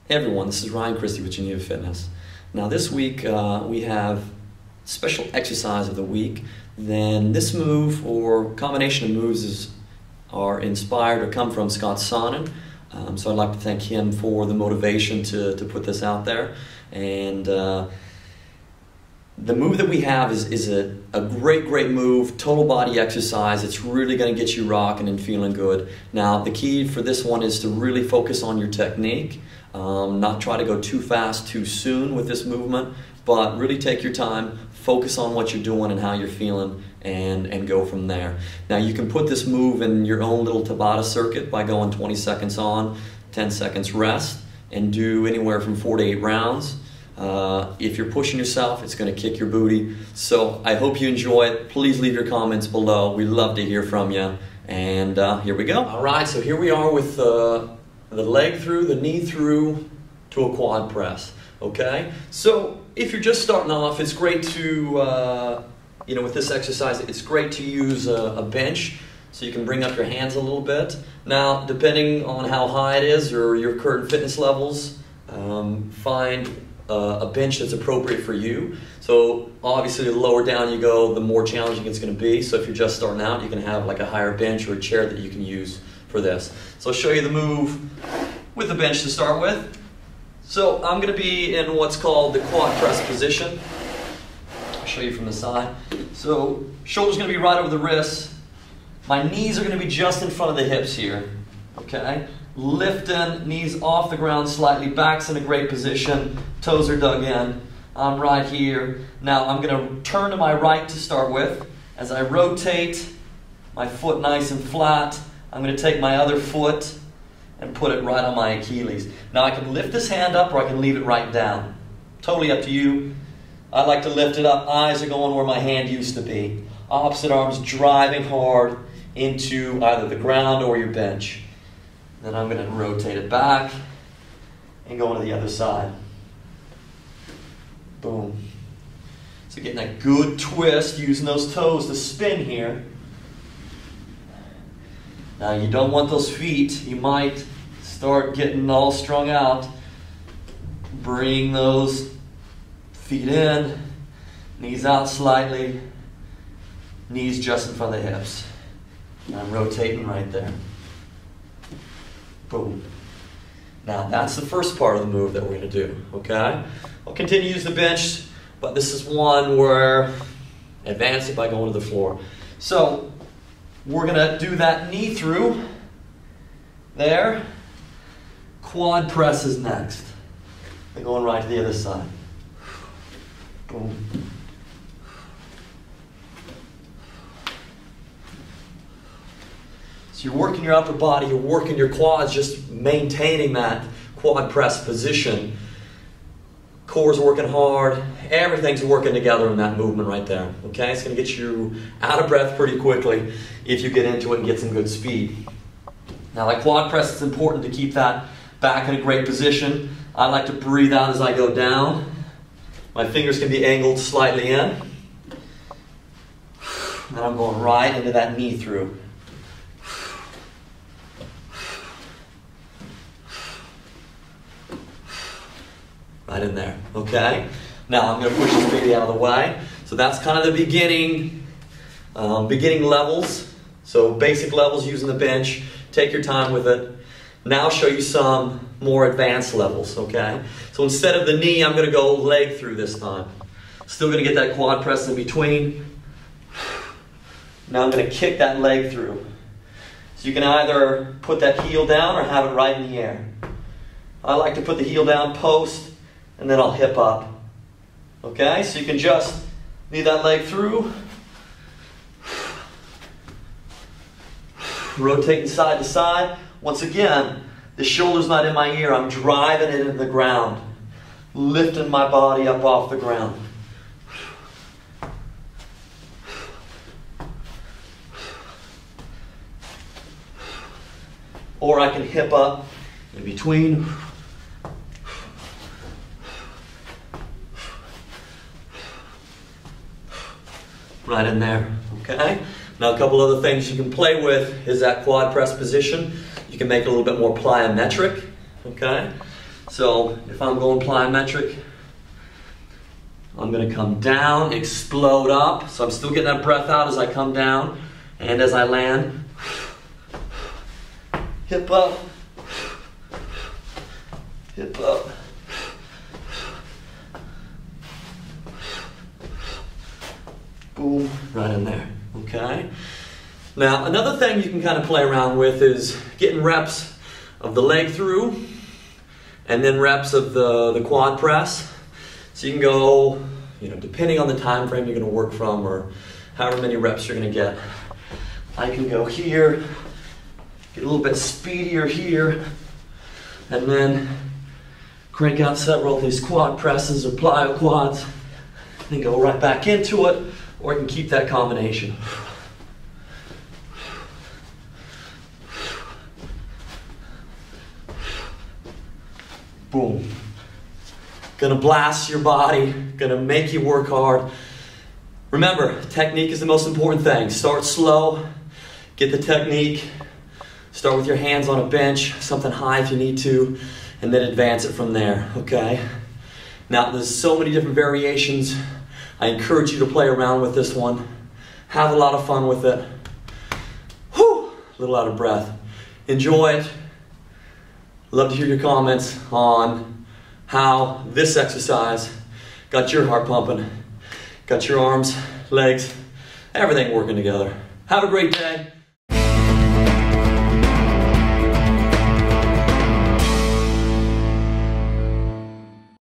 Hey everyone, this is Ryan Christie with Geneva Fitness. Now this week we have special exercise of the week. Then this move or combination of moves are inspired or come from Scott Sonnon. So I'd like to thank him for the motivation to put this out there. And the move that we have is a great move, total body exercise. It's really going to get you rocking and feeling good. Now the key for this one is to really focus on your technique. Not try to go too fast too soon with this movement, but really take your time, focus on what you're doing and how you're feeling, and go from there. Now you can put this move in your own little Tabata circuit by going 20 seconds on, 10 seconds rest, and do anywhere from 4 to 8 rounds. If you're pushing yourself, it's going to kick your booty. So I hope you enjoy it. Please leave your comments below. We love to hear from you. And here we go. All right, so here we are with the leg through, the knee through to a quad press. Okay, so if you're just starting off, it's great to, with this exercise, it's great to use a bench so you can bring up your hands a little bit. Now, depending on how high it is or your current fitness levels, find a bench that's appropriate for you. So obviously the lower down you go, the more challenging it's going to be. So if you're just starting out, you can have like a higher bench or a chair that you can use for this. So I'll show you the move with the bench to start with. So I'm going to be in what's called the quad press position. I'll show you from the side. So shoulders going to be right over the wrists. My knees are going to be just in front of the hips here. Okay? Lifting, knees off the ground slightly, back's in a great position, toes are dug in. I'm right here. Now I'm going to turn to my right to start with. As I rotate, my foot nice and flat, I'm going to take my other foot and put it right on my Achilles. Now I can lift this hand up or I can leave it right down. Totally up to you. I like to lift it up. Eyes are going where my hand used to be. Opposite arms driving hard into either the ground or your bench. Then I'm going to rotate it back and go into the other side. Boom. So getting that good twist, using those toes to spin here. Now you don't want those feet. You might start getting all strung out. Bring those feet in, knees out slightly, knees just in front of the hips. And I'm rotating right there. Boom. Now that's the first part of the move that we're going to do, okay? I'll continue to use the bench, but this is one where advance it by going to the floor. So we're going to do that knee through there. Quad press is next. Then going right to the other side. Boom. So you're working your upper body, you're working your quads, just maintaining that quad press position. Core's working hard, everything's working together in that movement right there. Okay, it's going to get you out of breath pretty quickly if you get into it and get some good speed. Now that quad press, it's important to keep that back in a great position. I like to breathe out as I go down. My fingers can be angled slightly in. And I'm going right into that knee through. Right in there, okay? Now I'm going to push this baby out of the way. So that's kind of the beginning levels. So basic levels using the bench. Take your time with it. Now I'll show you some more advanced levels, okay? So instead of the knee, I'm going to go leg through this time. Still going to get that quad press in between. Now I'm going to kick that leg through. So you can either put that heel down or have it right in the air. I like to put the heel down, post, and then I'll hip up. Okay, so you can just knee that leg through. Rotating side to side. Once again, the shoulder's not in my ear. I'm driving it into the ground. Lifting my body up off the ground. Or I can hip up in between. Right in there, okay? Now a couple other things you can play with is that quad press position. You can make it a little bit more plyometric, okay? So if I'm going plyometric, I'm going to come down, explode up. So I'm still getting that breath out as I come down. And as I land, hip up, hip up. Boom, right in there, okay? Now, another thing you can kind of play around with is getting reps of the leg through and then reps of the quad press. So you can go, depending on the time frame you're going to work from or however many reps you're going to get. I can go here, get a little bit speedier here, and then crank out several of these quad presses or plyo quads, then go right back into it, or you can keep that combination. Boom. Gonna blast your body, gonna make you work hard. Remember, technique is the most important thing. Start slow, get the technique. Start with your hands on a bench, something high if you need to, and then advance it from there, okay? Now, there's so many different variations. I encourage you to play around with this one. Have a lot of fun with it. Whew, a little out of breath. Enjoy it. Love to hear your comments on how this exercise got your heart pumping, got your arms, legs, everything working together. Have a great day.